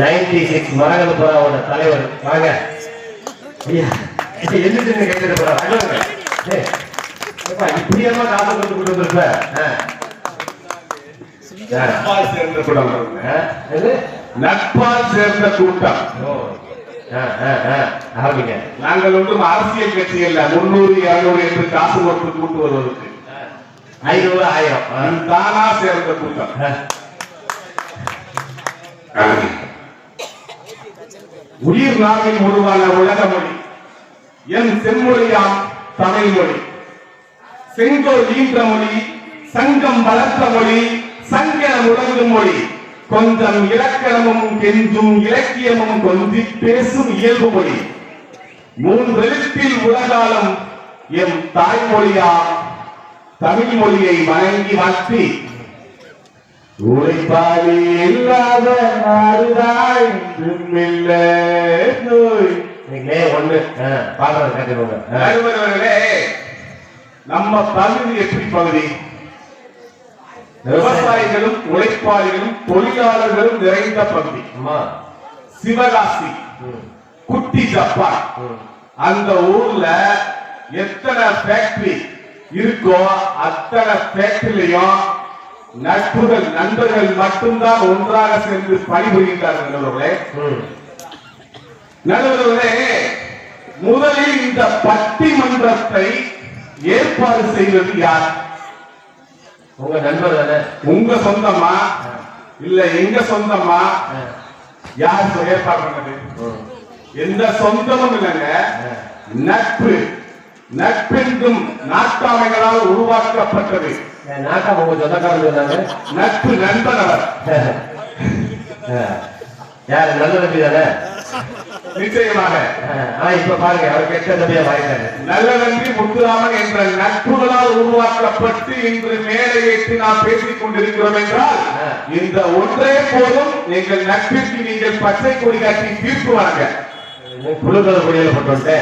96 மரகதபுராவோட தலைவர் வாங்க ஐயா. எந்திரிச்சு கைது போறாங்க. இப்படியெல்லாம் காசு கொடுத்து கொடுத்துருப்ப நட்பால் சேர்ந்த கூட்டம். ஆரம்பிங்க. நாங்கள் ஒன்றும் அரசியல் கட்சி இல்ல. 300 200 என்று காசு கொடுத்து கூட்டு வருவதற்கு 500 1000 தானா சேர்ந்த கூட்டம். உயிர் நாவில் உருவான உலக மொழி என் செம்மொழியாம் தமிழ் மொழி. செங்கோல் ஈன்ற மொழி, சங்கம் வளர்த்த மொழி, சங்கன முழங்கும் மொழி. கொஞ்சம் இலக்கணமும் கெஞ்சும் இலக்கியமும் கொஞ்சி பேசும் இயல்பு மொழி. 3 எழுத்தில் உலகாலம் எம் தாய்மொழியா தமிழ் மொழியை வணங்கி வாழ்த்தி உழைப்பாளி இல்லாத நாடுதாய் நீங்களே ஒண்ணு பாடுறது கேட்டுக்கோங்க. நம்ம பகுதி எப்படி பகுதி? விவசாயிகளும் உழைப்பாளிகளும் தொழிலாளர்களும் நிறைந்த பகுதி. சிவகாசி குட்டி ஜப்பான். அந்த ஊர்ல எத்தனை ஃபேக்டரி இருக்கோ அத்தனை ஃபேக்டரியிலையும் நட்புகள் நண்பர்கள் மட்டும்தான் ஒன்றாக சேர்ந்து பணிபுரிகின்றார்கள். நடுவர்களே, முதலில் இந்த பட்டிமன்றத்தை ஏற்பாடு செய்வது யார்? உங்க நண்பர் தானே? உங்க சொந்தமா இல்ல எங்க சொந்தமா? யார் ஏற்பாடு பண்ணது? எந்த சொந்தமும் இல்லைங்க. நட்பு நட்பென்றும் நாட்டாமைகளால் உருவாக்கப்பட்டது. நாட்டாம உங்க சொந்தக்காரங்க. நட்பு நண்பன் அவர். யாரு? நல்ல நம்பி தானே? நிச்சயமாக. இப்ப பாருங்க, அவர் கெட்ட நம்பியா வாங்கிட்டாரு. நல்ல நம்பி முத்துராமன் என்ற நட்புகளால் உருவாக்கப்பட்டு இன்று மேலே ஏற்றி நாம் பேசிக் கொண்டிருக்கிறோம் என்றால் இந்த ஒன்றே போதும். எங்கள் நட்பிற்கு நீங்கள் பச்சை கொடி காட்டி தீர்ப்பு வாங்க. புழுக்கல் கொடியில போட்டு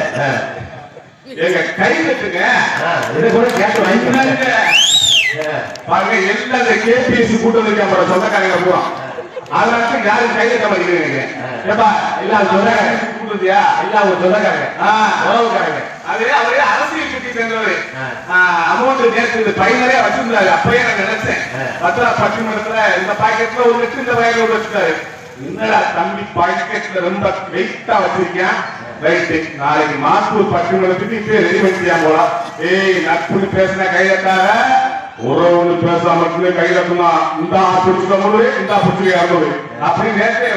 எங்க கை கட்டுங்க. இதை கூட கேட்டு வாங்கிக்கிறாங்க பாருங்க. எல்லாம் இந்த கேபிஎஸ்சி கூட்டம் இருக்க சொந்தக்காரங்க போறோம். அதனால யாரும் கை கட்ட மாட்டேங்கிறீங்க. அவரே அரசியல் கட்சி சேர்ந்தவர். அமௌண்ட் நேற்று பையனரே வச்சிருந்தாரு. அப்பயே நான் நினைச்சேன் பட்டிமன்றத்துல இந்த பாக்கெட்ல 1 லட்சம் இந்த வயல வச்சுட்டாரு. என்னடா தம்பி பாக்கெட்ல ரொம்ப வெயிட்டா வச்சிருக்கேன். ரைட்டு, நாளைக்கு மாத்தூர் பட்டிமன்றத்துக்கு இப்ப ரெடி பண்ணியா போலாம். நட்புன்னு பேசின கையெட்டாக உறவுன்னு பேச மட்டுமே கையில இந்த பிடிச்சிக்க முடியும், இந்த பிடிச்சிக்க அப்படி நேரத்தை